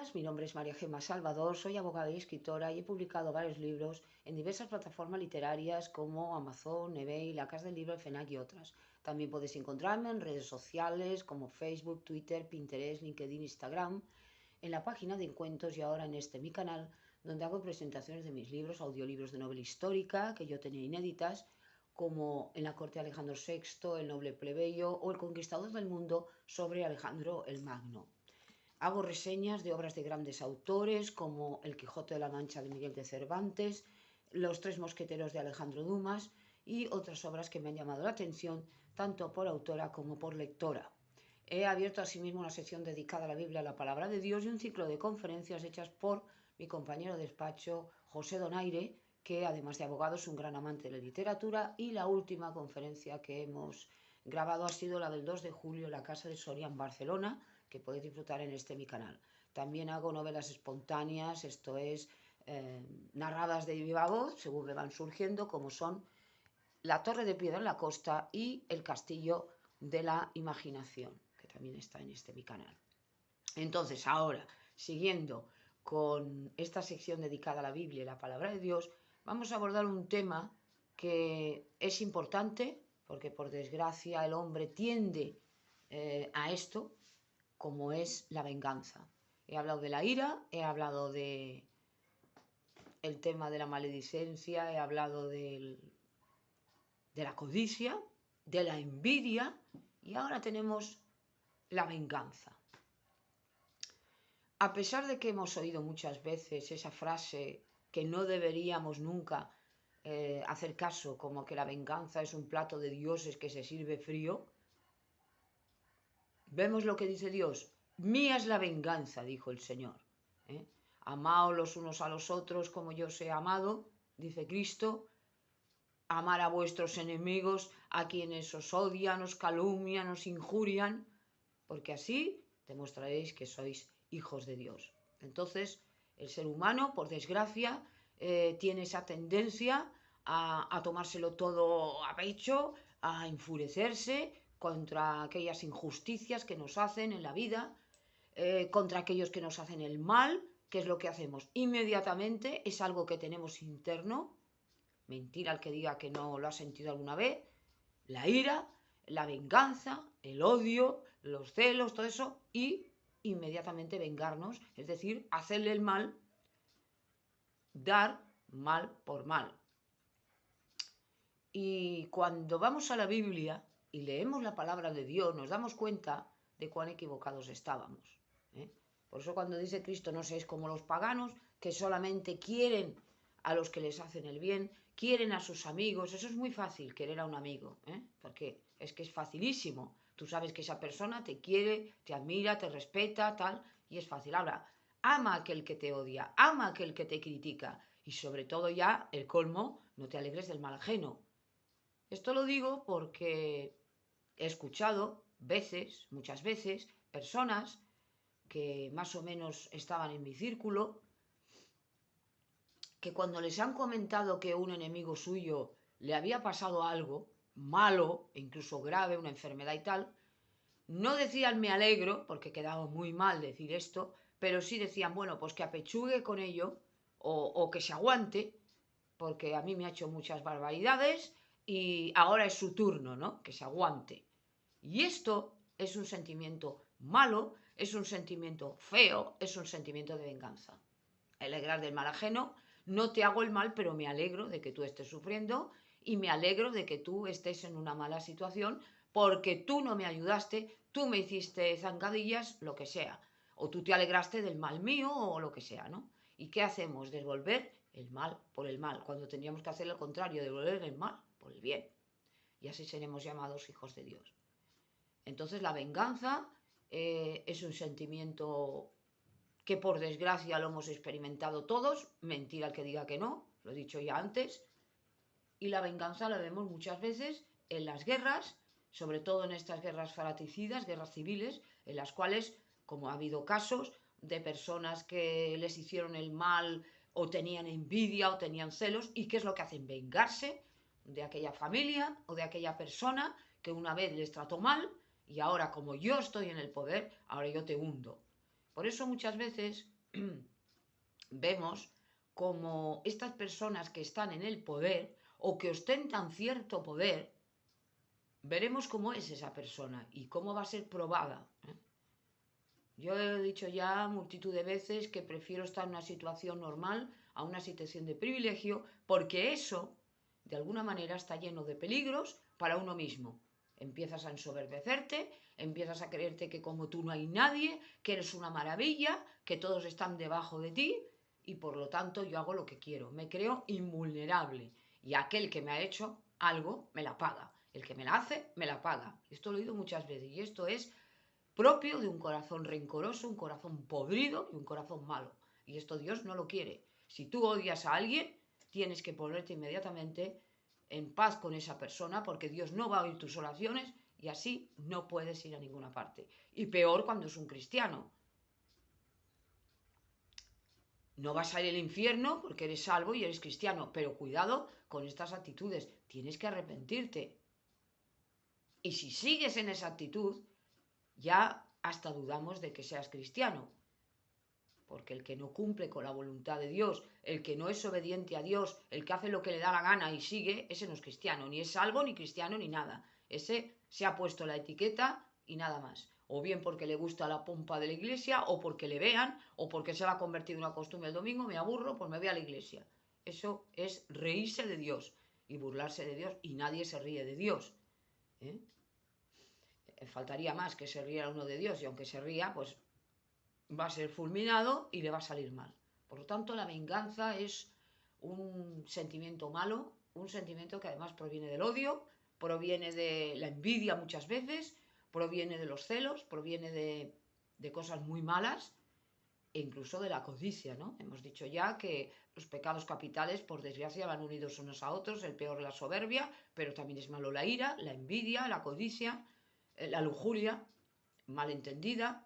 días, mi nombre es María Gemma Salvador, soy abogada y escritora y he publicado varios libros en diversas plataformas literarias como Amazon, eBay, La Casa del Libro, el FNAC y otras. También podéis encontrarme en redes sociales como Facebook, Twitter, Pinterest, LinkedIn, Instagram, en la página de Encuentros y ahora en mi canal, donde hago presentaciones de mis libros, audiolibros de novela histórica que yo tenía inéditas, como En la corte de Alejandro VI, El noble plebeyo o El conquistador del mundo sobre Alejandro el Magno. Hago reseñas de obras de grandes autores como El Quijote de la Mancha de Miguel de Cervantes, Los tres mosqueteros de Alejandro Dumas y otras obras que me han llamado la atención tanto por autora como por lectora. He abierto asimismo una sección dedicada a la Biblia, a la Palabra de Dios y un ciclo de conferencias hechas por mi compañero de despacho José Donaire, que además de abogado es un gran amante de la literatura, y la última conferencia que hemos grabado ha sido la del 2 de julio en la Casa de Soria en Barcelona, que podéis disfrutar en mi canal. También hago novelas espontáneas, esto es, narradas de viva voz, según me van surgiendo, como son La Torre de Piedra en la Costa y El Castillo de la Imaginación, que también está en mi canal. Entonces, ahora, siguiendo con esta sección dedicada a la Biblia y la Palabra de Dios, vamos a abordar un tema que es importante, porque por desgracia el hombre tiende a esto, como es la venganza. He hablado de la ira, he hablado de el tema de la maledicencia, he hablado de la codicia, de la envidia y ahora tenemos la venganza. A pesar de que hemos oído muchas veces esa frase que no deberíamos nunca hacer caso, como que la venganza es un plato de dioses que se sirve frío, vemos lo que dice Dios. Mía es la venganza, dijo el Señor. Amaos los unos a los otros como yo os he amado, dice Cristo. Amar a vuestros enemigos, a quienes os odian, os calumnian, os injurian, porque así demostraréis que sois hijos de Dios. Entonces, el ser humano, por desgracia, tiene esa tendencia a tomárselo todo a pecho, a enfurecerse contra aquellas injusticias que nos hacen en la vida, contra aquellos que nos hacen el mal. ¿Qué es lo que hacemos? Inmediatamente es algo que tenemos interno. Mentira el que diga que no lo ha sentido alguna vez. La ira, la venganza, el odio, los celos, todo eso, y inmediatamente vengarnos, es decir, hacerle el mal, dar mal por mal. Y cuando vamos a la Biblia y leemos la palabra de Dios, nos damos cuenta de cuán equivocados estábamos. Por eso cuando dice Cristo, no seáis como los paganos, que solamente quieren a los que les hacen el bien, quieren a sus amigos. Eso es muy fácil, querer a un amigo, porque es que es facilísimo. Tú sabes que esa persona te quiere, te admira, te respeta, tal, y es fácil. Ahora, ama a aquel que te odia, ama a aquel que te critica, y sobre todo ya, el colmo, no te alegres del mal ajeno. Esto lo digo porque he escuchado muchas veces, personas que más o menos estaban en mi círculo, que cuando les han comentado que un enemigo suyo le había pasado algo malo, e incluso grave, una enfermedad y tal, no decían me alegro, porque quedaba muy mal decir esto, pero sí decían, bueno, pues que apechugue con ello o que se aguante, porque a mí me ha hecho muchas barbaridades y ahora es su turno, ¿no? Que se aguante. Y esto es un sentimiento malo, es un sentimiento feo, es un sentimiento de venganza. Alegrar del mal ajeno, no te hago el mal, pero me alegro de que tú estés sufriendo y me alegro de que tú estés en una mala situación porque tú no me ayudaste, tú me hiciste zancadillas, lo que sea. O tú te alegraste del mal mío o lo que sea, ¿no? ¿Y qué hacemos? Devolver el mal por el mal, cuando tendríamos que hacer lo contrario, devolver el mal por el bien. Y así seremos llamados hijos de Dios. Entonces la venganza es un sentimiento que por desgracia lo hemos experimentado todos, mentira el que diga que no, lo he dicho ya antes, y la venganza la vemos muchas veces en las guerras, sobre todo en estas guerras fratricidas, guerras civiles, en las cuales, como ha habido casos de personas que les hicieron el mal o tenían envidia o tenían celos, ¿y qué es lo que hacen? Vengarse de aquella familia o de aquella persona que una vez les trató mal y ahora como yo estoy en el poder, ahora yo te hundo. Por eso muchas veces vemos como estas personas que están en el poder o que ostentan cierto poder, veremos cómo es esa persona y cómo va a ser probada. Yo he dicho ya multitud de veces que prefiero estar en una situación normal a una situación de privilegio, porque eso, de alguna manera, está lleno de peligros para uno mismo. Empiezas a ensoberbecerte, empiezas a creerte que como tú no hay nadie, que eres una maravilla, que todos están debajo de ti y por lo tanto yo hago lo que quiero. Me creo invulnerable y aquel que me ha hecho algo me la paga. El que me la hace, me la paga. Esto lo he oído muchas veces y esto es propio de un corazón rencoroso, un corazón podrido y un corazón malo. Y esto Dios no lo quiere. Si tú odias a alguien, tienes que ponerte inmediatamente en paz con esa persona porque Dios no va a oír tus oraciones y así no puedes ir a ninguna parte. Y peor cuando es un cristiano. No vas a ir al infierno porque eres salvo y eres cristiano, pero cuidado con estas actitudes. Tienes que arrepentirte. Y si sigues en esa actitud, ya hasta dudamos de que seas cristiano. Porque el que no cumple con la voluntad de Dios, el que no es obediente a Dios, el que hace lo que le da la gana y sigue, ese no es cristiano, ni es salvo, ni cristiano, ni nada. Ese se ha puesto la etiqueta y nada más. O bien porque le gusta la pompa de la iglesia, o porque le vean, o porque se va a convertir en una costumbre el domingo, me aburro, pues me voy a la iglesia. Eso es reírse de Dios y burlarse de Dios, y nadie se ríe de Dios. ¿eh? Faltaría más que se riera uno de Dios, y aunque se ría, pues va a ser fulminado y le va a salir mal. Por lo tanto, la venganza es un sentimiento malo, un sentimiento que además proviene del odio, proviene de la envidia muchas veces, proviene de los celos, proviene de cosas muy malas e incluso de la codicia, ¿no? Hemos dicho ya que los pecados capitales, por desgracia, van unidos unos a otros, el peor la soberbia, pero también es malo la ira, la envidia, la codicia, la lujuria malentendida.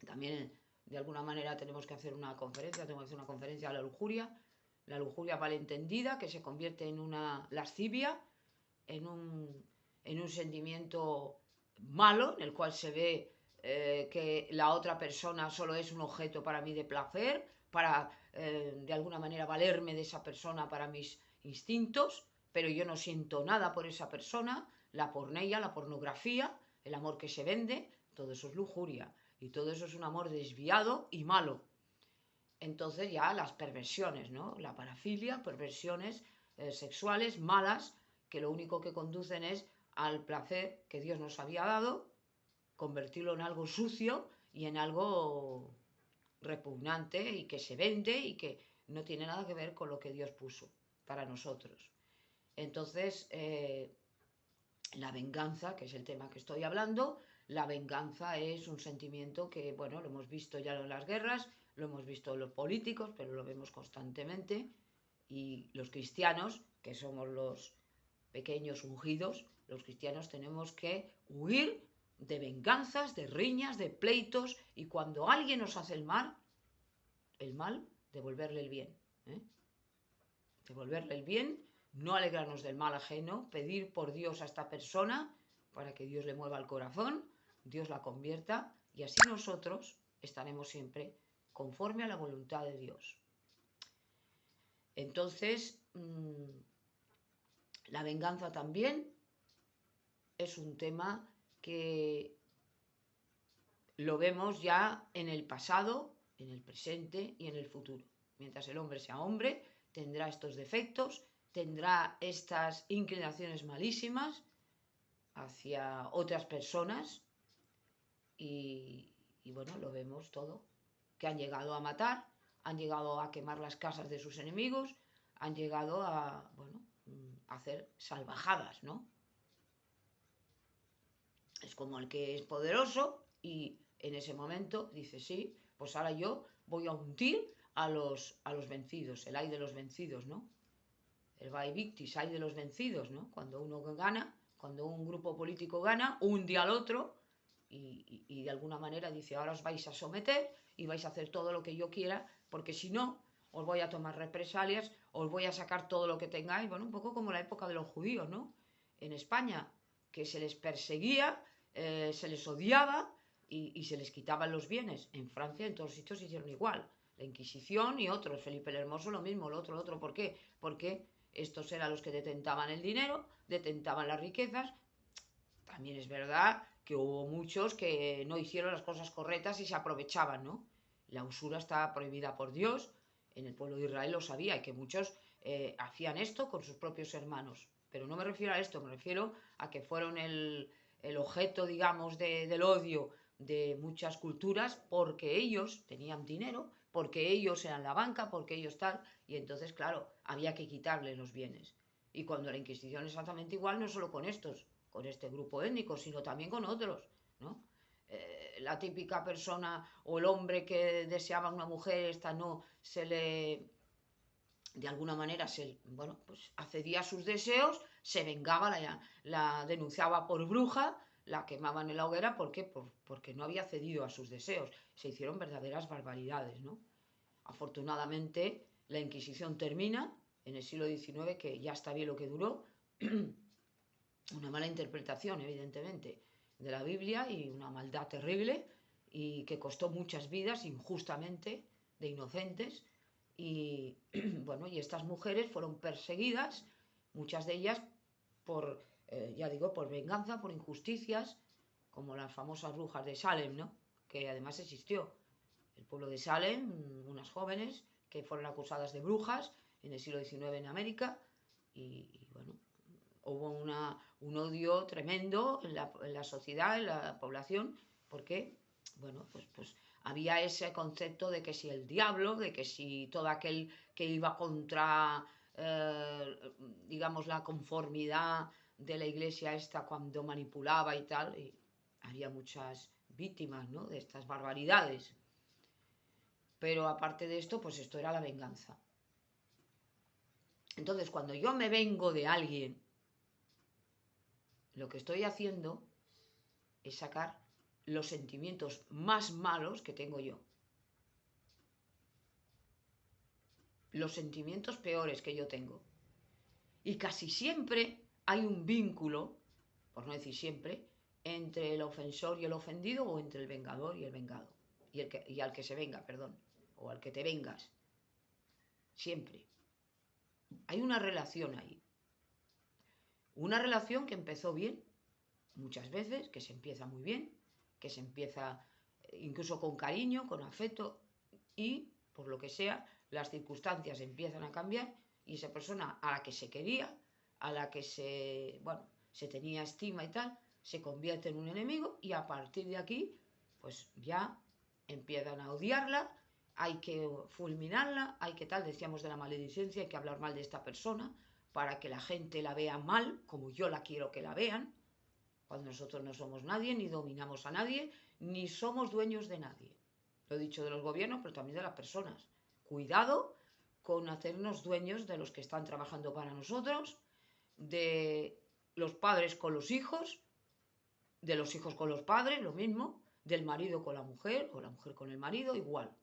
También de alguna manera tenemos que hacer una conferencia, tengo que hacer una conferencia a la lujuria malentendida que se convierte en una lascivia, en un sentimiento malo, en el cual se ve que la otra persona solo es un objeto para mí de placer, para de alguna manera valerme de esa persona para mis instintos, pero yo no siento nada por esa persona, la pornella, la pornografía, el amor que se vende, todo eso es lujuria. Y todo eso es un amor desviado y malo. Entonces ya las perversiones, ¿no? La parafilia, perversiones sexuales malas, que lo único que conducen es al placer que Dios nos había dado, convertirlo en algo sucio y en algo repugnante y que se vende y que no tiene nada que ver con lo que Dios puso para nosotros. Entonces, la venganza, que es el tema que estoy hablando, la venganza es un sentimiento que, bueno, lo hemos visto ya en las guerras, lo hemos visto en los políticos, pero lo vemos constantemente. Y los cristianos, que somos los pequeños ungidos, los cristianos tenemos que huir de venganzas, de riñas, de pleitos, y cuando alguien nos hace el mal, devolverle el bien. Devolverle el bien, no alegrarnos del mal ajeno, pedir por Dios a esta persona para que Dios le mueva el corazón, Dios la convierta y así nosotros estaremos siempre conforme a la voluntad de Dios. Entonces, la venganza también es un tema que lo vemos ya en el pasado, en el presente y en el futuro. Mientras el hombre sea hombre, tendrá estos defectos, tendrá estas inclinaciones malísimas hacia otras personas y bueno, lo vemos todo, que han llegado a matar, han llegado a quemar las casas de sus enemigos, han llegado a, bueno, a hacer salvajadas, ¿no? Es como el que es poderoso y en ese momento dice, sí, pues ahora yo voy a hundir a los vencidos, el ay de los vencidos, ¿no? El vai victis, ay de los vencidos, ¿no? Cuando uno gana, cuando un grupo político gana, hunde al otro y de alguna manera dice, ahora os vais a someter y vais a hacer todo lo que yo quiera, porque si no, os voy a tomar represalias, os voy a sacar todo lo que tengáis, bueno, un poco como la época de los judíos, ¿no? En España, que se les perseguía, se les odiaba y se les quitaban los bienes. En Francia, en todos los sitios hicieron igual. La Inquisición y otros, Felipe el Hermoso lo mismo, lo otro. ¿Por qué? Porque estos eran los que detentaban el dinero, detentaban las riquezas. También es verdad que hubo muchos que no hicieron las cosas correctas y se aprovechaban, ¿no? La usura está prohibida por Dios, en el pueblo de Israel lo sabía, y que muchos hacían esto con sus propios hermanos. Pero no me refiero a esto, me refiero a que fueron el objeto, digamos, del odio de muchas culturas porque ellos tenían dinero, porque ellos eran la banca, porque ellos tal, y entonces, claro, había que quitarles los bienes. Y cuando la Inquisición exactamente igual, no solo con estos, con este grupo étnico, sino también con otros, ¿no? La típica persona o el hombre que deseaba una mujer, esta no, se le, de alguna manera, bueno, pues accedía a sus deseos, se vengaba, la denunciaba por bruja, la quemaban en la hoguera, ¿por qué? Porque no había cedido a sus deseos. Se hicieron verdaderas barbaridades, ¿no? Afortunadamente, la Inquisición termina en el siglo XIX, que ya está bien lo que duró, una mala interpretación, evidentemente, de la Biblia y una maldad terrible y que costó muchas vidas injustamente de inocentes. Y bueno, y estas mujeres fueron perseguidas, muchas de ellas por, ya digo, por venganza, por injusticias, como las famosas brujas de Salem, ¿no? Que además existió. El pueblo de Salem, unas jóvenes que fueron acusadas de brujas en el siglo XIX en América, y bueno, hubo un odio tremendo en la sociedad, en la población, porque, bueno, pues había ese concepto de que si el diablo, de que si todo aquel que iba contra, digamos, la conformidad de la iglesia esta cuando manipulaba y tal, y había muchas víctimas, ¿no?, de estas barbaridades. Pero aparte de esto, pues esto era la venganza. Entonces, cuando yo me vengo de alguien, lo que estoy haciendo es sacar los sentimientos más malos que tengo yo. Los sentimientos peores que yo tengo. Y casi siempre hay un vínculo, por no decir siempre, entre el ofensor y el ofendido, o entre el vengador y el vengado. Y al que se venga, perdón. O al que te vengas. Siempre. Hay una relación ahí. Una relación que empezó bien, muchas veces, que se empieza muy bien, que se empieza incluso con cariño, con afecto, y por lo que sea, las circunstancias empiezan a cambiar y esa persona a la que se quería, a la que se tenía estima y tal, se convierte en un enemigo, y a partir de aquí, pues ya empiezan a odiarla, hay que fulminarla, hay que tal, decíamos de la maledicencia, hay que hablar mal de esta persona para que la gente la vea mal, como yo la quiero que la vean, cuando nosotros no somos nadie, ni dominamos a nadie, ni somos dueños de nadie. Lo he dicho de los gobiernos, pero también de las personas. Cuidado con hacernos dueños de los que están trabajando para nosotros, de los padres con los hijos, de los hijos con los padres, lo mismo, del marido con la mujer, o la mujer con el marido, igual.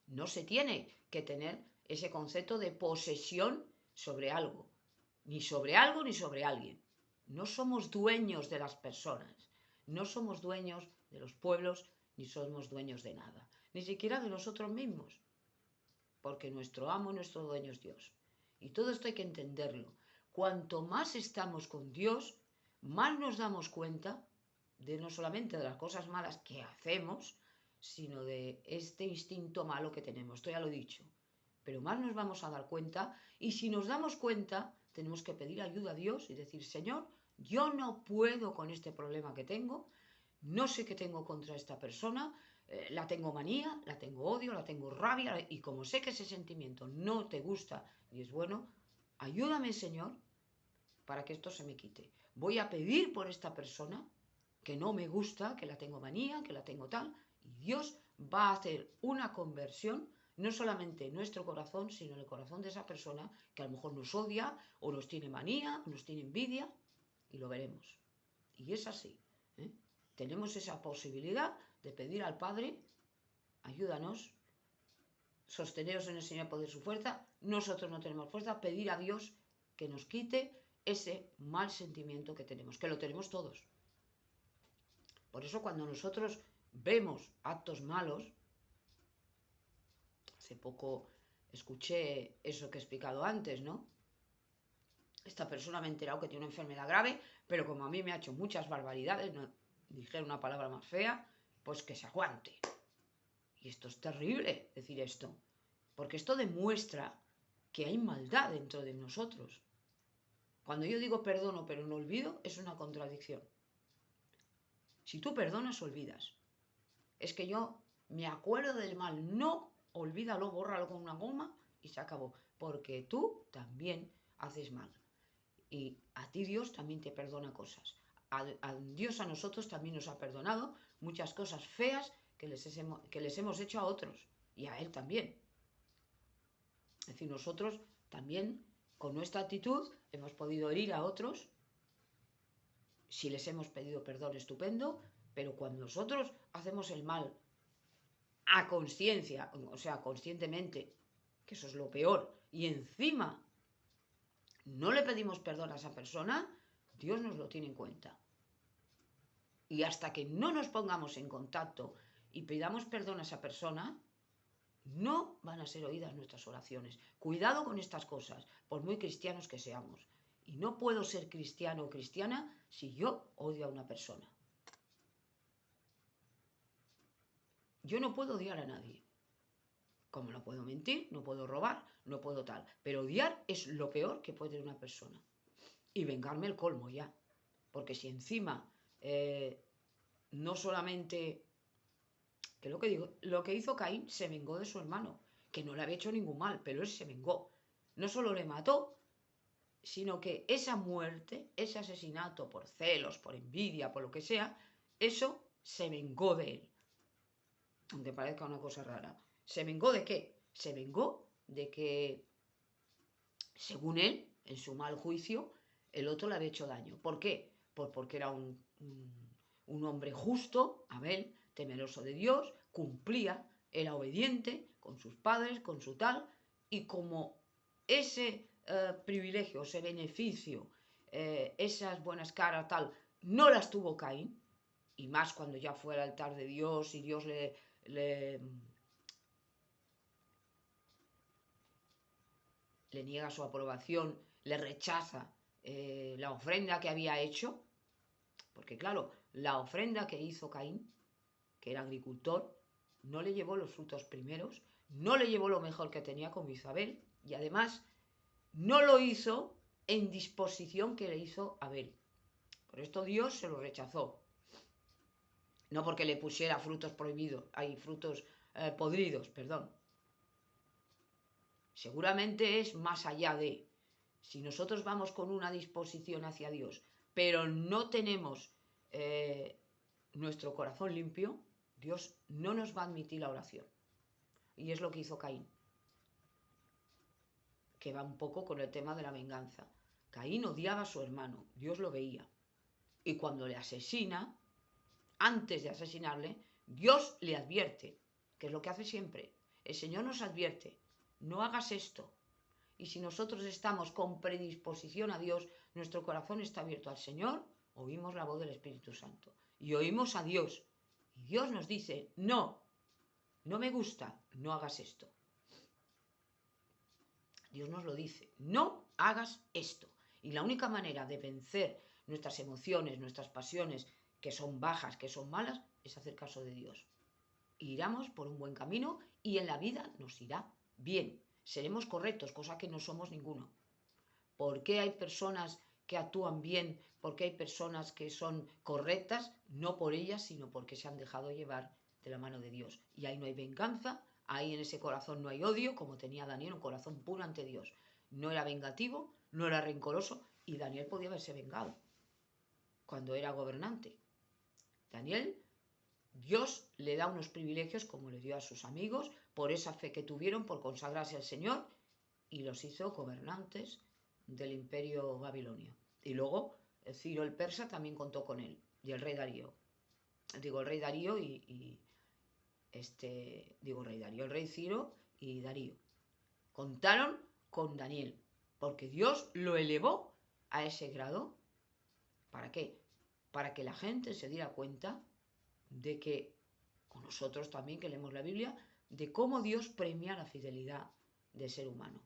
No se tiene que tener ese concepto de posesión sobre algo, ni sobre algo ni sobre alguien. No somos dueños de las personas, no somos dueños de los pueblos, ni somos dueños de nada, ni siquiera de nosotros mismos, porque nuestro amo, nuestro dueño es Dios. Y todo esto hay que entenderlo. Cuanto más estamos con Dios, más nos damos cuenta de no solamente de las cosas malas que hacemos, sino de este instinto malo que tenemos. Esto ya lo he dicho. Pero más nos vamos a dar cuenta, y si nos damos cuenta, tenemos que pedir ayuda a Dios y decir: Señor, yo no puedo con este problema que tengo, no sé qué tengo contra esta persona, la tengo manía, la tengo odio, la tengo rabia, y como sé que ese sentimiento no te gusta y es bueno, ayúdame, Señor, para que esto se me quite. Voy a pedir por esta persona que no me gusta, que la tengo manía, que la tengo tal, y Dios va a hacer una conversión, no solamente en nuestro corazón, sino en el corazón de esa persona que a lo mejor nos odia, o nos tiene manía, o nos tiene envidia, y lo veremos. Y es así. Tenemos esa posibilidad de pedir al Padre: ayúdanos, sosteneros en el Señor por su fuerza. Nosotros no tenemos fuerza, pedir a Dios que nos quite ese mal sentimiento que tenemos, que lo tenemos todos. Por eso cuando nosotros vemos actos malos, hace poco escuché eso que he explicado antes, ¿no? Esta persona me ha enterado que tiene una enfermedad grave, pero como a mí me ha hecho muchas barbaridades, no dijera una palabra más fea, pues que se aguante. Y esto es terrible decir esto, porque esto demuestra que hay maldad dentro de nosotros. Cuando yo digo perdono pero no olvido, es una contradicción. Si tú perdonas, olvidas. Es que yo me acuerdo del mal, no, olvídalo, bórralo con una goma y se acabó. Porque tú también haces mal. Y a ti Dios también te perdona cosas. A Dios a nosotros también nos ha perdonado muchas cosas feas que les hemos hecho a otros. Y a Él también. Es decir, nosotros también con nuestra actitud hemos podido herir a otros. Si les hemos pedido perdón, estupendo. Pero cuando nosotros hacemos el mal a conciencia, o sea, conscientemente, que eso es lo peor, y encima no le pedimos perdón a esa persona, Dios nos lo tiene en cuenta. Y hasta que no nos pongamos en contacto y pidamos perdón a esa persona, no van a ser oídas nuestras oraciones. Cuidado con estas cosas, por muy cristianos que seamos. Y no puedo ser cristiano o cristiana si yo odio a una persona. Yo no puedo odiar a nadie. Como no puedo mentir, no puedo robar, no puedo tal. Pero odiar es lo peor que puede una persona. Y vengarme el colmo ya. Porque si encima no solamente... Que lo que digo, lo que hizo Caín se vengó de su hermano, que no le había hecho ningún mal, pero él se vengó. No solo le mató, sino que esa muerte, ese asesinato por celos, por envidia, por lo que sea, eso se vengó de él. Aunque parezca una cosa rara. ¿Se vengó de qué? Se vengó de que, según él, en su mal juicio, el otro le había hecho daño. ¿Por qué? Pues porque era un hombre justo, Abel, temeroso de Dios, cumplía, era obediente con sus padres, con su tal, y como ese privilegio, ese beneficio, esas buenas caras, tal, no las tuvo Caín, y más cuando ya fue al altar de Dios y Dios le niega su aprobación, le rechaza la ofrenda que había hecho, porque claro, la ofrenda que hizo Caín, que era agricultor, no le llevó los frutos primeros, no le llevó lo mejor que tenía como Isabel, y además no lo hizo en disposición que le hizo Abel. Por esto Dios se lo rechazó. No porque le pusiera frutos prohibidos, hay frutos podridos, perdón. Seguramente es más allá de, si nosotros vamos con una disposición hacia Dios, pero no tenemos nuestro corazón limpio, Dios no nos va a admitir la oración. Y es lo que hizo Caín, que va un poco con el tema de la venganza. Caín odiaba a su hermano, Dios lo veía. Y cuando le asesina, antes de asesinarle, Dios le advierte, que es lo que hace siempre. El Señor nos advierte, no hagas esto. Y si nosotros estamos con predisposición a Dios, nuestro corazón está abierto al Señor, oímos la voz del Espíritu Santo. Y oímos a Dios. Y Dios nos dice, no, no me gusta, no hagas esto. Dios nos lo dice, no hagas esto. Y la única manera de vencer nuestras emociones, nuestras pasiones, que son bajas, que son malas, es hacer caso de Dios. Iremos por un buen camino y en la vida nos irá bien. Seremos correctos, cosa que no somos ninguno. ¿Por qué hay personas que actúan bien? ¿Por qué hay personas que son correctas? No por ellas, sino porque se han dejado llevar de la mano de Dios. Y ahí no hay venganza, ahí en ese corazón no hay odio, como tenía Daniel, un corazón puro ante Dios. No era vengativo, no era rencoroso, y Daniel podía haberse vengado cuando era gobernante. Daniel, Dios le da unos privilegios como le dio a sus amigos, por esa fe que tuvieron, por consagrarse al Señor, y los hizo gobernantes del imperio babilonio. Y luego Ciro el persa también contó con él, y el rey Darío. Digo, el rey Darío el rey Ciro y Darío. Contaron con Daniel, porque Dios lo elevó a ese grado. ¿Para qué? Para que la gente se diera cuenta de que, o nosotros también que leemos la Biblia, de cómo Dios premia la fidelidad del ser humano.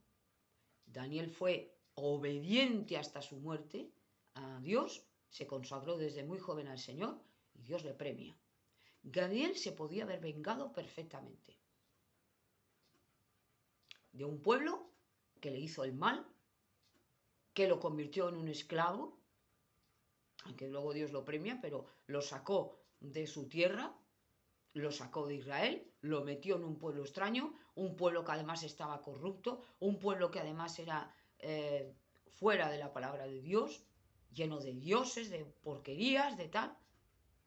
Daniel fue obediente hasta su muerte a Dios, se consagró desde muy joven al Señor y Dios le premia. Daniel se podía haber vengado perfectamente de un pueblo que le hizo el mal, que lo convirtió en un esclavo, aunque luego Dios lo premia, pero lo sacó de su tierra, lo sacó de Israel, lo metió en un pueblo extraño, un pueblo que además estaba corrupto, un pueblo que además era fuera de la palabra de Dios, lleno de dioses, de porquerías, de tal,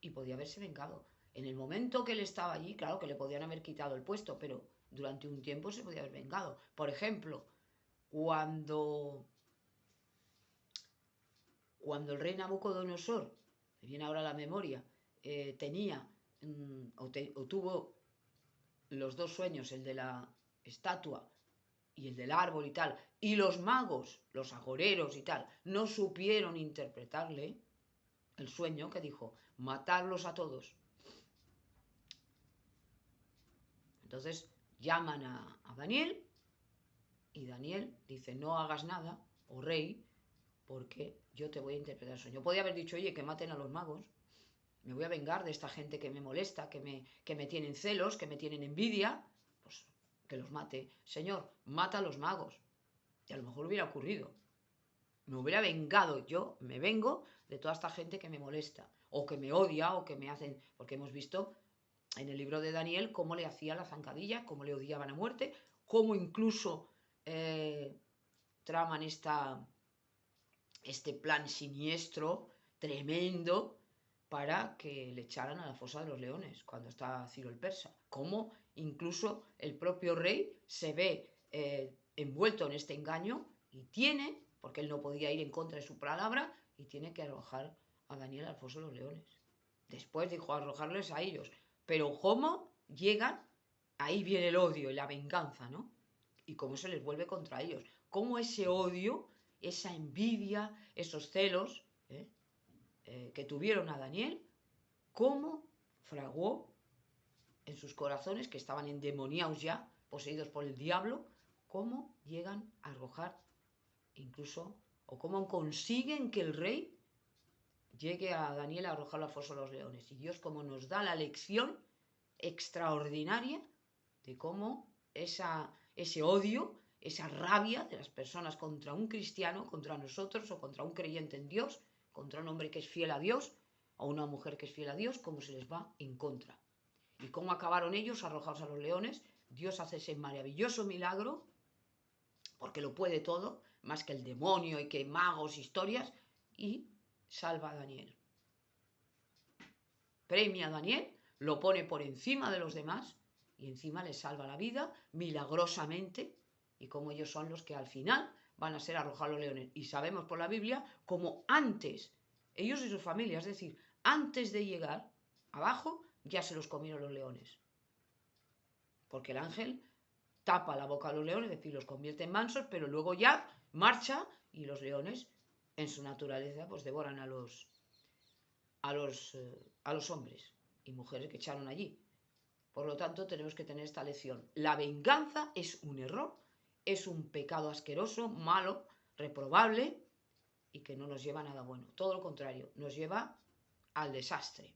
y podía haberse vengado. En el momento que él estaba allí, claro que le podían haber quitado el puesto, pero durante un tiempo se podía haber vengado. Por ejemplo, cuando el rey Nabucodonosor, me viene ahora a la memoria, tenía o tuvo los dos sueños, el de la estatua y el del árbol y tal, y los magos, los agoreros y tal, no supieron interpretarle el sueño, que dijo, matarlos a todos. Entonces llaman a Daniel y Daniel dice, no hagas nada, oh rey, porque yo te voy a interpretar el sueño. Podía haber dicho, oye, que maten a los magos, me voy a vengar de esta gente que me molesta, que me tienen celos, que me tienen envidia, pues que los mate. Señor, mata a los magos. Y a lo mejor hubiera ocurrido. Me hubiera vengado, yo me vengo de toda esta gente que me molesta, o que me odia, o que me hacen, porque hemos visto en el libro de Daniel cómo le hacía la zancadilla, cómo le odiaban a muerte, cómo incluso traman este plan siniestro, tremendo, para que le echaran a la fosa de los leones cuando está Ciro el persa. Cómo incluso el propio rey se ve envuelto en este engaño y tiene, porque él no podía ir en contra de su palabra, y tiene que arrojar a Daniel al foso de los leones. Después dijo arrojarles a ellos. Pero cómo llegan, ahí viene el odio y la venganza, ¿no? Y cómo se les vuelve contra ellos. Cómo ese odio, esa envidia, esos celos que tuvieron a Daniel, cómo fraguó en sus corazones, que estaban endemoniados ya, poseídos por el diablo, cómo llegan a arrojar incluso, o cómo consiguen que el rey llegue a Daniel a arrojarlo al foso de los leones. Y Dios como nos da la lección extraordinaria de cómo ese odio, esa rabia de las personas contra un cristiano, contra nosotros o contra un creyente en Dios, contra un hombre que es fiel a Dios o una mujer que es fiel a Dios, cómo se les va en contra. Y cómo acabaron ellos arrojados a los leones. Dios hace ese maravilloso milagro, porque lo puede todo, más que el demonio y que magos, historias, y salva a Daniel. Premia a Daniel, lo pone por encima de los demás y encima les salva la vida milagrosamente, y como ellos son los que al final van a ser arrojados los leones. Y sabemos por la Biblia como antes, ellos y sus familias, es decir, antes de llegar abajo, ya se los comieron los leones. Porque el ángel tapa la boca a los leones, es decir, los convierte en mansos, pero luego ya marcha y los leones, en su naturaleza, pues devoran a los hombres y mujeres que echaron allí. Por lo tanto, tenemos que tener esta lección. La venganza es un error, es un pecado asqueroso, malo, reprobable y que no nos lleva a nada bueno. Todo lo contrario, nos lleva al desastre.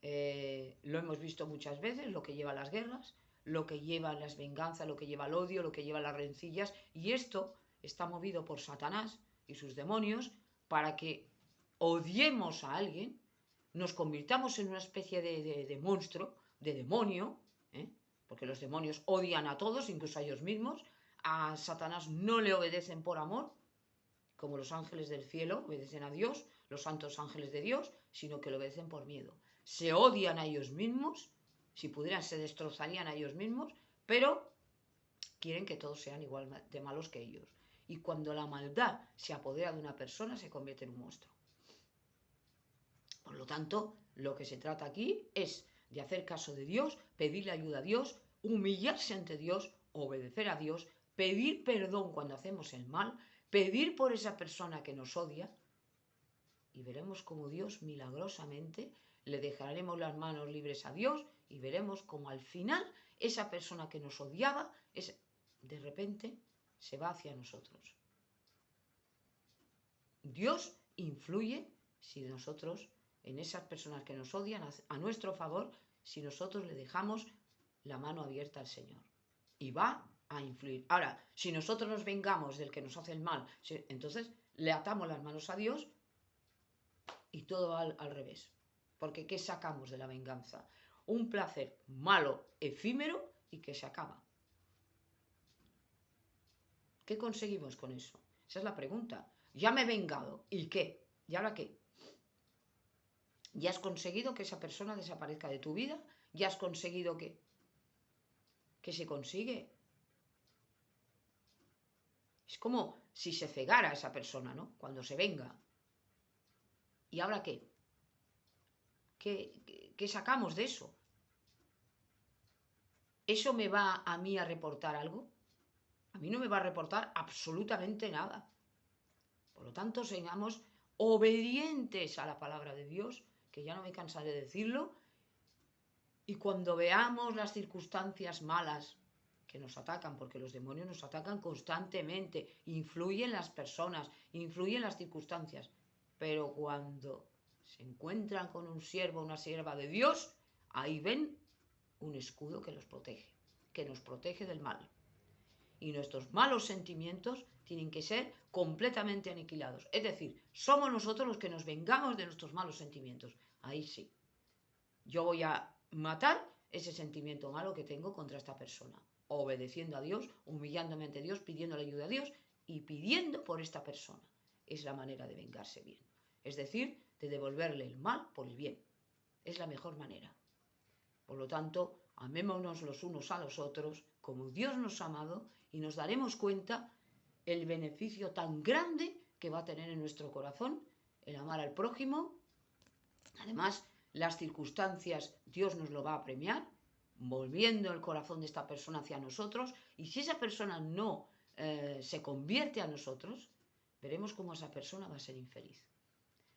Lo hemos visto muchas veces, lo que lleva a las guerras, lo que lleva a las venganzas, lo que lleva al odio, lo que lleva a las rencillas. Y esto está movido por Satanás y sus demonios para que odiemos a alguien, nos convirtamos en una especie de monstruo, de demonio, porque los demonios odian a todos, incluso a ellos mismos. A Satanás no le obedecen por amor, como los ángeles del cielo obedecen a Dios, los santos ángeles de Dios, sino que le obedecen por miedo. Se odian a ellos mismos, si pudieran se destrozarían a ellos mismos, pero quieren que todos sean igual de malos que ellos. Y cuando la maldad se apodera de una persona, se convierte en un monstruo. Por lo tanto, lo que se trata aquí es de hacer caso de Dios, pedirle ayuda a Dios, humillarse ante Dios, obedecer a Dios, pedir perdón cuando hacemos el mal, pedir por esa persona que nos odia, y veremos cómo Dios milagrosamente le dejaremos las manos libres a Dios y veremos como al final esa persona que nos odiaba, de repente se va hacia nosotros. Dios influye si nosotros, en esas personas que nos odian, a nuestro favor, si nosotros le dejamos la mano abierta al Señor. Y va a influir. Ahora, si nosotros nos vengamos del que nos hace el mal, entonces le atamos las manos a Dios y todo va al revés. Porque ¿qué sacamos de la venganza? Un placer malo, efímero y que se acaba. ¿Qué conseguimos con eso? Esa es la pregunta. Ya me he vengado. ¿Y qué? ¿Y ahora qué? ¿Ya has conseguido que esa persona desaparezca de tu vida? ¿Ya has conseguido que se consigue? Es como si se cegara esa persona, ¿no? Cuando se venga. ¿Y ahora qué? ¿Qué sacamos de eso? ¿Eso me va a mí a reportar algo? A mí no me va a reportar absolutamente nada. Por lo tanto, seamos obedientes a la palabra de Dios, que ya no me cansaré de decirlo, y cuando veamos las circunstancias malas que nos atacan, porque los demonios nos atacan constantemente, influyen las personas, influyen las circunstancias, pero cuando se encuentran con un siervo o una sierva de Dios, ahí ven un escudo que los protege, que nos protege del mal. Y nuestros malos sentimientos tienen que ser completamente aniquilados. Es decir, somos nosotros los que nos vengamos de nuestros malos sentimientos. Ahí sí. Yo voy a matar ese sentimiento malo que tengo contra esta persona, obedeciendo a Dios, humillándome ante Dios, pidiéndole ayuda a Dios y pidiendo por esta persona. Es la manera de vengarse bien. Es decir, de devolverle el mal por el bien. Es la mejor manera. Por lo tanto, amémonos los unos a los otros como Dios nos ha amado y nos daremos cuenta el beneficio tan grande que va a tener en nuestro corazón el amar al prójimo. Además, las circunstancias Dios nos lo va a premiar, volviendo el corazón de esta persona hacia nosotros, y si esa persona no se convierte a nosotros, veremos cómo esa persona va a ser infeliz.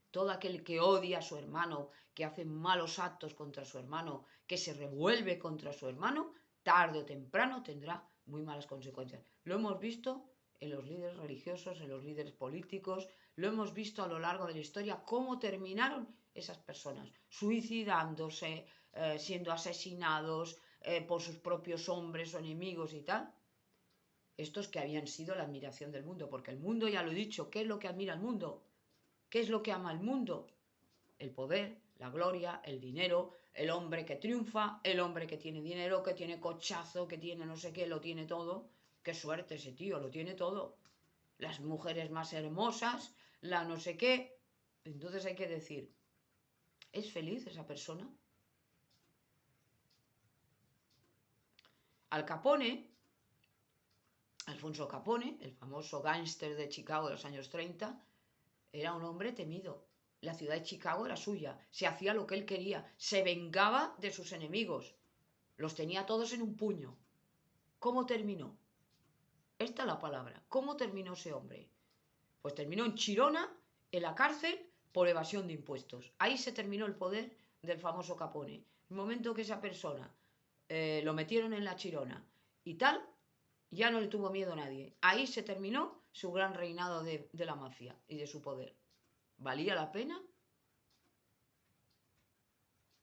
Todo aquel que odia a su hermano, que hace malos actos contra su hermano, que se revuelve contra su hermano, tarde o temprano tendrá muy malas consecuencias. Lo hemos visto en los líderes religiosos, en los líderes políticos, lo hemos visto a lo largo de la historia, cómo terminaron esas personas, suicidándose, siendo asesinados por sus propios hombres o enemigos y tal. Estos que habían sido la admiración del mundo, porque el mundo, ya lo he dicho, ¿qué es lo que admira el mundo? ¿Qué es lo que ama el mundo? El poder, la gloria, el dinero, el hombre que triunfa, el hombre que tiene dinero, que tiene cochazo, que tiene no sé qué, lo tiene todo. Qué suerte ese tío, lo tiene todo. Las mujeres más hermosas, la no sé qué. Entonces hay que decir, ¿es feliz esa persona? Al Capone, Alfonso Capone, el famoso gángster de Chicago de los años 30, era un hombre temido. La ciudad de Chicago era suya, se hacía lo que él quería, se vengaba de sus enemigos, los tenía todos en un puño. ¿Cómo terminó? Esta es la palabra. ¿Cómo terminó ese hombre? Pues terminó en Chirona, en la cárcel, por evasión de impuestos. Ahí se terminó el poder del famoso Capone. El momento que esa persona lo metieron en la Chirona y tal, ya no le tuvo miedo a nadie. Ahí se terminó su gran reinado de la mafia y de su poder. ¿Valía la pena?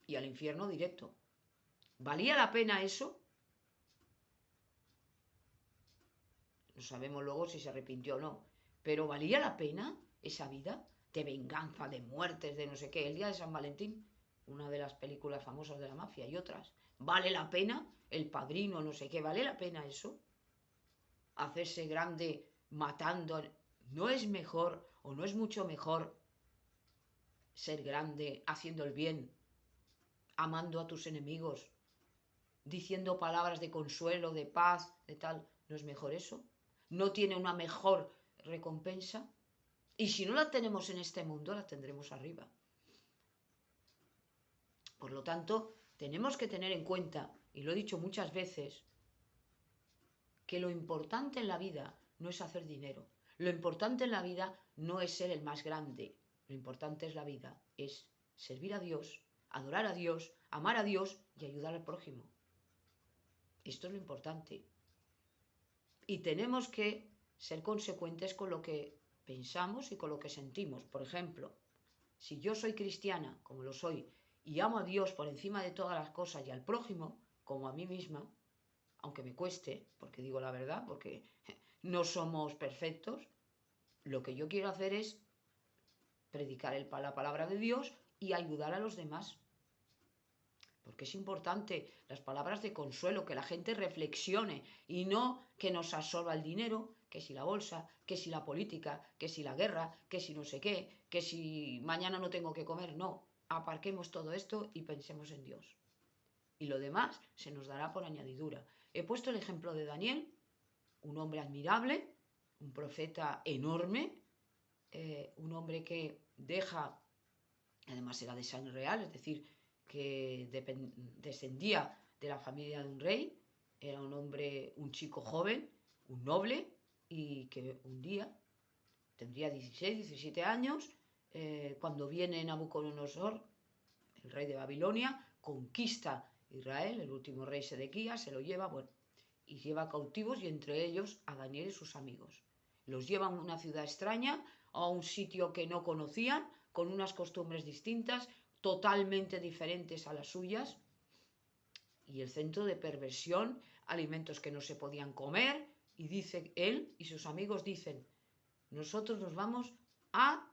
Y al infierno directo. ¿Valía la pena eso? No sabemos luego si se arrepintió o no. Pero ¿valía la pena esa vida de venganza, de muertes, de no sé qué? El día de San Valentín, una de las películas famosas de la mafia y otras. ¿Vale la pena? El Padrino, no sé qué. ¿Vale la pena eso? Hacerse grande matando. ¿No es mejor o no es mucho mejor ser grande haciendo el bien, amando a tus enemigos, diciendo palabras de consuelo, de paz, de tal? ¿No es mejor eso? ¿No tiene una mejor recompensa? Y si no la tenemos en este mundo, la tendremos arriba. Por lo tanto, tenemos que tener en cuenta, y lo he dicho muchas veces, que lo importante en la vida no es hacer dinero. Lo importante en la vida no es ser el más grande. Lo importante es la vida, es servir a Dios, adorar a Dios, amar a Dios y ayudar al prójimo. Esto es lo importante. Y tenemos que ser consecuentes con lo que pensamos y con lo que sentimos. Por ejemplo, si yo soy cristiana, como lo soy, y amo a Dios por encima de todas las cosas y al prójimo, como a mí misma, aunque me cueste, porque digo la verdad, porque no somos perfectos, lo que yo quiero hacer es predicar la palabra de Dios y ayudar a los demás. Porque es importante las palabras de consuelo, que la gente reflexione y no que nos absorba el dinero, que si la bolsa, que si la política, que si la guerra, que si no sé qué, que si mañana no tengo que comer. No, aparquemos todo esto y pensemos en Dios. Y lo demás se nos dará por añadidura. He puesto el ejemplo de Daniel, un hombre admirable, un profeta enorme, un hombre que deja, además era de sangre real, es decir, que descendía de la familia de un rey, era un hombre, un chico joven, un noble, y que un día tendría 16, 17 años, cuando viene Nabucodonosor, el rey de Babilonia, conquista Israel, el último rey Sedequías, se lo lleva, bueno, y lleva cautivos y entre ellos a Daniel y sus amigos. Los llevan a una ciudad extraña, a un sitio que no conocían, con unas costumbres distintas, totalmente diferentes a las suyas, y el centro de perversión, alimentos que no se podían comer, y dice él y sus amigos dicen, nosotros nos vamos a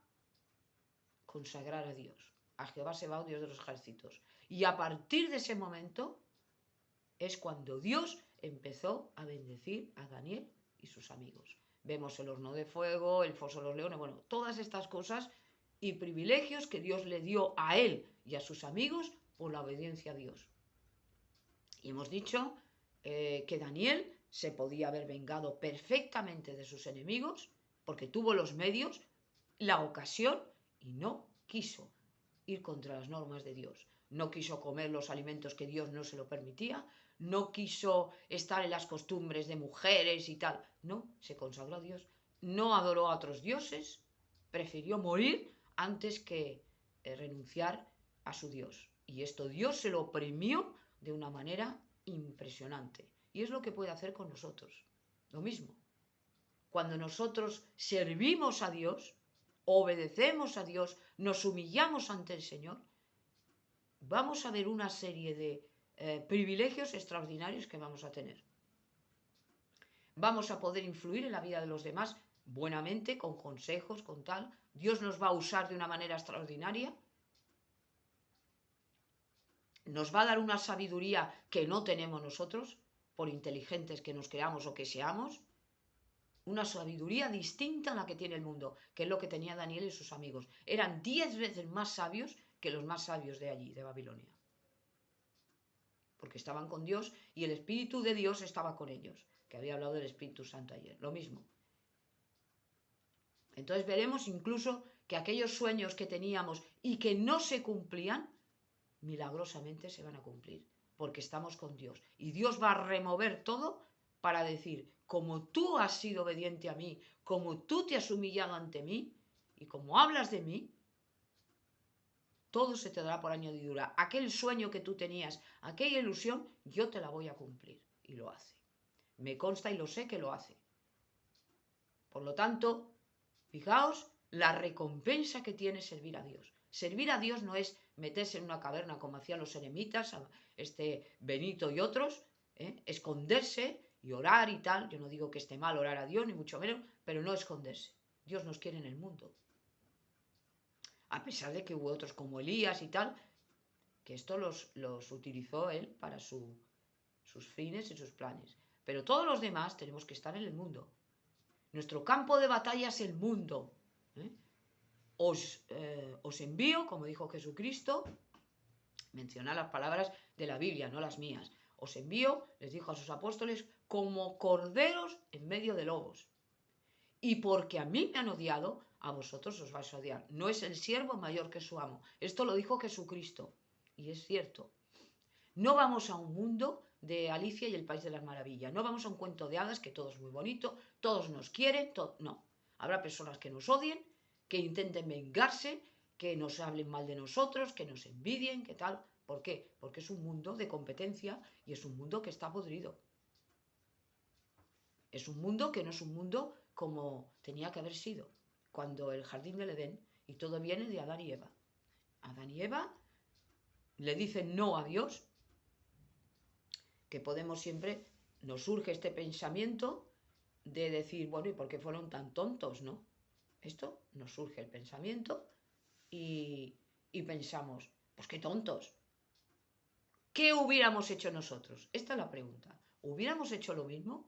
consagrar a Dios, a Jehová Sebaot, Dios de los ejércitos. Y a partir de ese momento es cuando Dios empezó a bendecir a Daniel y sus amigos. Vemos el horno de fuego, el foso de los leones, bueno, todas estas cosas y privilegios que Dios le dio a él y a sus amigos por la obediencia a Dios. Y hemos dicho que Daniel se podía haber vengado perfectamente de sus enemigos porque tuvo los medios, la ocasión y no quiso ir contra las normas de Dios. No quiso comer los alimentos que Dios no se lo permitía, no quiso estar en las costumbres de mujeres y tal. No, se consagró a Dios. No adoró a otros dioses, prefirió morir antes que renunciar a su Dios. Y esto Dios se lo premió de una manera impresionante. Y es lo que puede hacer con nosotros. Lo mismo. Cuando nosotros servimos a Dios, obedecemos a Dios, nos humillamos ante el Señor, vamos a ver una serie de privilegios extraordinarios que vamos a tener. Vamos a poder influir en la vida de los demás buenamente, con consejos, con tal. Dios nos va a usar de una manera extraordinaria. Nos va a dar una sabiduría que no tenemos nosotros, por inteligentes que nos creamos o que seamos. Una sabiduría distinta a la que tiene el mundo, que es lo que tenía Daniel y sus amigos. Eran 10 veces más sabios que los más sabios de allí, de Babilonia. Porque estaban con Dios y el Espíritu de Dios estaba con ellos, que había hablado del Espíritu Santo ayer, lo mismo. Entonces veremos incluso que aquellos sueños que teníamos y que no se cumplían, milagrosamente se van a cumplir, porque estamos con Dios. Y Dios va a remover todo para decir, como tú has sido obediente a mí, como tú te has humillado ante mí, y como hablas de mí, todo se te dará por añadidura. Aquel sueño que tú tenías, aquella ilusión, yo te la voy a cumplir. Y lo hace. Me consta y lo sé que lo hace. Por lo tanto, fijaos la recompensa que tiene servir a Dios. Servir a Dios no es meterse en una caverna como hacían los eremitas, Benito y otros, esconderse y orar y tal. Yo no digo que esté mal orar a Dios, ni mucho menos, pero no esconderse. Dios nos quiere en el mundo. A pesar de que hubo otros como Elías y tal, que esto los utilizó él para sus fines y sus planes. Pero todos los demás tenemos que estar en el mundo. Nuestro campo de batalla es el mundo. Os envío, como dijo Jesucristo, menciona las palabras de la Biblia, no las mías. Os envío, les dijo a sus apóstoles, como corderos en medio de lobos. Y porque a mí me han odiado, a vosotros os vais a odiar. No es el siervo mayor que su amo. Esto lo dijo Jesucristo. Y es cierto. No vamos a un mundo de Alicia y el País de las Maravillas. No vamos a un cuento de hadas que todo es muy bonito, todos nos quieren, no. Habrá personas que nos odien, que intenten vengarse, que nos hablen mal de nosotros, que nos envidien, que tal. ¿Por qué? Porque es un mundo de competencia y es un mundo que está podrido. Es un mundo que no es un mundo como tenía que haber sido cuando el jardín del Edén, y todo viene de Adán y Eva. Adán y Eva le dicen no a Dios, que podemos siempre, nos surge este pensamiento de decir, bueno, ¿y por qué fueron tan tontos, no? Esto nos surge el pensamiento y pensamos, pues qué tontos. ¿Qué hubiéramos hecho nosotros? Esta es la pregunta. ¿Hubiéramos hecho lo mismo?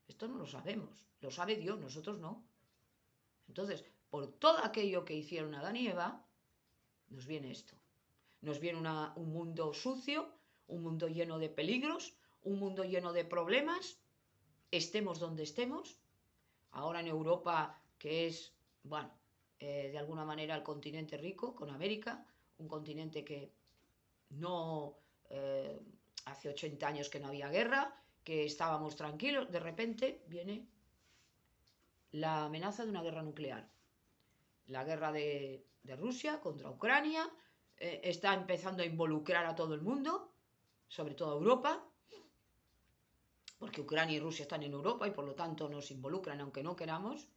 Esto no lo sabemos. Lo sabe Dios, nosotros no. Entonces, por todo aquello que hicieron Adán y Eva, nos viene esto. Nos viene un mundo sucio, un mundo lleno de peligros, un mundo lleno de problemas, estemos donde estemos. Ahora en Europa, que es, bueno, de alguna manera el continente rico, con América, un continente que no, hace 80 años que no había guerra, que estábamos tranquilos, de repente viene la amenaza de una guerra nuclear. La guerra de Rusia contra Ucrania está empezando a involucrar a todo el mundo, sobre todo a Europa, porque Ucrania y Rusia están en Europa y por lo tanto nos involucran aunque no queramos.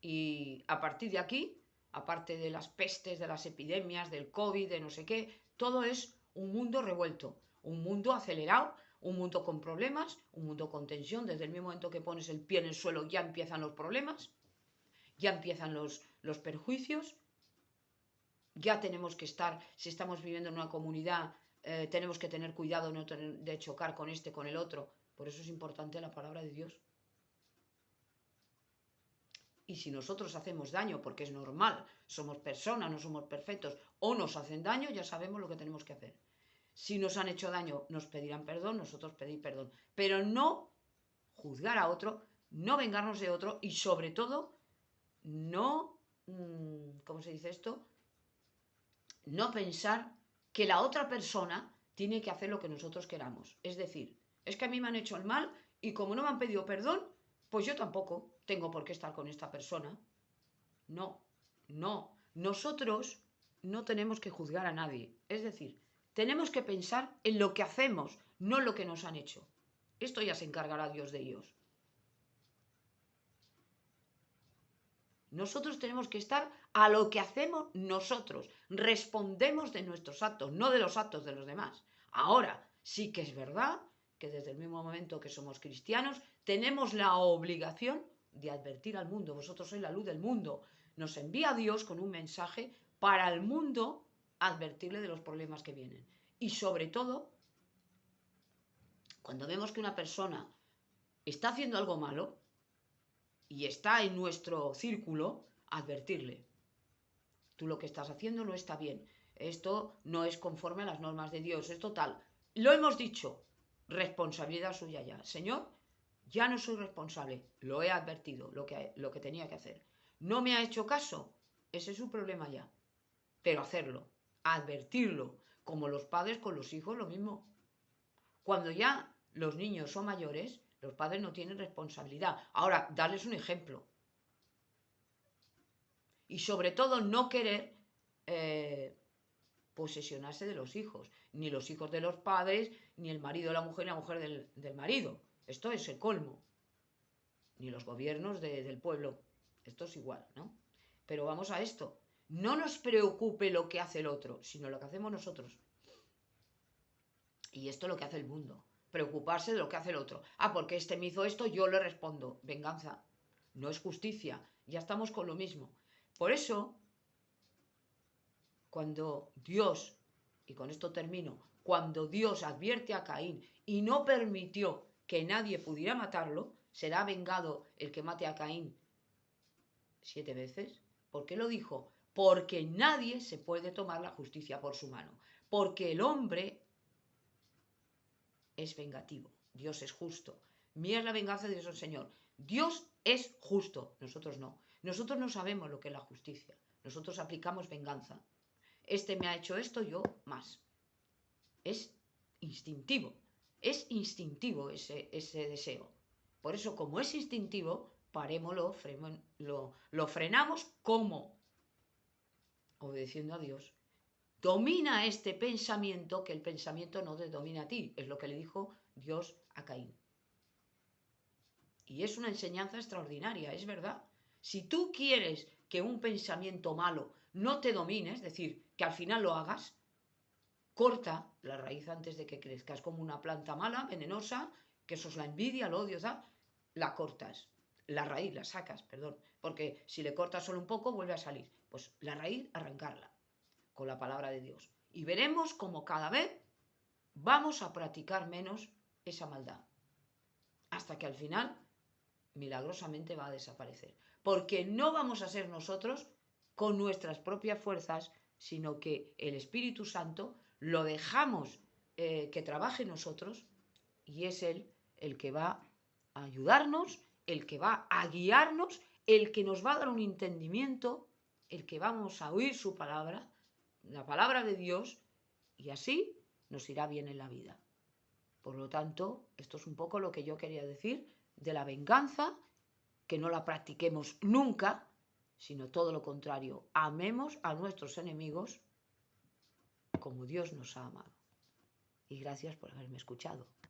Y a partir de aquí, aparte de las pestes, de las epidemias, del COVID, de no sé qué, todo es un mundo revuelto, un mundo acelerado, un mundo con problemas, un mundo con tensión. Desde el mismo momento que pones el pie en el suelo ya empiezan los problemas, ya empiezan los perjuicios, ya tenemos que estar, si estamos viviendo en una comunidad, tenemos que tener cuidado de chocar con este, con el otro. Por eso es importante la palabra de Dios. Y si nosotros hacemos daño, porque es normal, somos personas, no somos perfectos, o nos hacen daño, ya sabemos lo que tenemos que hacer. Si nos han hecho daño, nos pedirán perdón, nosotros pedir perdón. Pero no juzgar a otro, no vengarnos de otro y sobre todo, no, ¿cómo se dice esto? No pensar que la otra persona tiene que hacer lo que nosotros queramos. Es decir, es que a mí me han hecho el mal y como no me han pedido perdón, pues yo tampoco tengo por qué estar con esta persona. No, no. Nosotros no tenemos que juzgar a nadie. Es decir, tenemos que pensar en lo que hacemos, no en lo que nos han hecho. Esto ya se encargará Dios de ellos. Nosotros tenemos que estar a lo que hacemos nosotros. Respondemos de nuestros actos, no de los actos de los demás. Ahora, sí que es verdad que desde el mismo momento que somos cristianos, tenemos la obligación de advertir al mundo. Vosotros sois la luz del mundo. Nos envía Dios con un mensaje para el mundo advertirle de los problemas que vienen. Y sobre todo, cuando vemos que una persona está haciendo algo malo, y está en nuestro círculo, advertirle. Tú lo que estás haciendo no está bien. Esto no es conforme a las normas de Dios. Es total. Lo hemos dicho. Responsabilidad suya ya. Señor, ya no soy responsable. Lo he advertido, lo que tenía que hacer. No me ha hecho caso. Ese es su problema ya. Pero hacerlo. Advertirlo. Como los padres con los hijos, lo mismo. Cuando ya los niños son mayores, los padres no tienen responsabilidad. Ahora, darles un ejemplo. Y sobre todo no querer posesionarse de los hijos. Ni los hijos de los padres, ni el marido de la mujer, ni la mujer del marido. Esto es el colmo. Ni los gobiernos del pueblo. Esto es igual, ¿no? Pero vamos a esto. No nos preocupe lo que hace el otro, sino lo que hacemos nosotros. Y esto es lo que hace el mundo. Preocuparse de lo que hace el otro. Ah, porque este me hizo esto, yo le respondo. Venganza. No es justicia. Ya estamos con lo mismo. Por eso, cuando Dios, y con esto termino, cuando Dios advierte a Caín y no permitió que nadie pudiera matarlo, será vengado el que mate a Caín 7 veces. ¿Por qué lo dijo? Porque nadie se puede tomar la justicia por su mano. Porque el hombre es vengativo. Dios es justo. Mía es la venganza de Dios el Señor. Dios es justo. Nosotros no. Nosotros no sabemos lo que es la justicia. Nosotros aplicamos venganza. Este me ha hecho esto, yo más. Es instintivo. Es instintivo ese deseo. Por eso, como es instintivo, parémoslo, lo frenamos como obedeciendo a Dios. Domina este pensamiento, que el pensamiento no te domina a ti. Es lo que le dijo Dios a Caín. Y es una enseñanza extraordinaria, es verdad. Si tú quieres que un pensamiento malo no te domine, es decir, que al final lo hagas, corta la raíz antes de que crezca. Es como una planta mala, venenosa, que eso es la envidia, el odio, ¿sabes? La cortas. La raíz, la sacas, perdón. Porque si le cortas solo un poco, vuelve a salir. Pues la raíz, arrancarla con la palabra de Dios. Y veremos cómo cada vez vamos a practicar menos esa maldad. Hasta que al final, milagrosamente, va a desaparecer. Porque no vamos a ser nosotros con nuestras propias fuerzas, sino que el Espíritu Santo lo dejamos que trabaje en nosotros y es Él el que va a ayudarnos, el que va a guiarnos, el que nos va a dar un entendimiento, el que vamos a oír su palabra, la palabra de Dios, y así nos irá bien en la vida. Por lo tanto, esto es un poco lo que yo quería decir de la venganza, que no la practiquemos nunca, sino todo lo contrario, amemos a nuestros enemigos como Dios nos ha amado. Y gracias por haberme escuchado.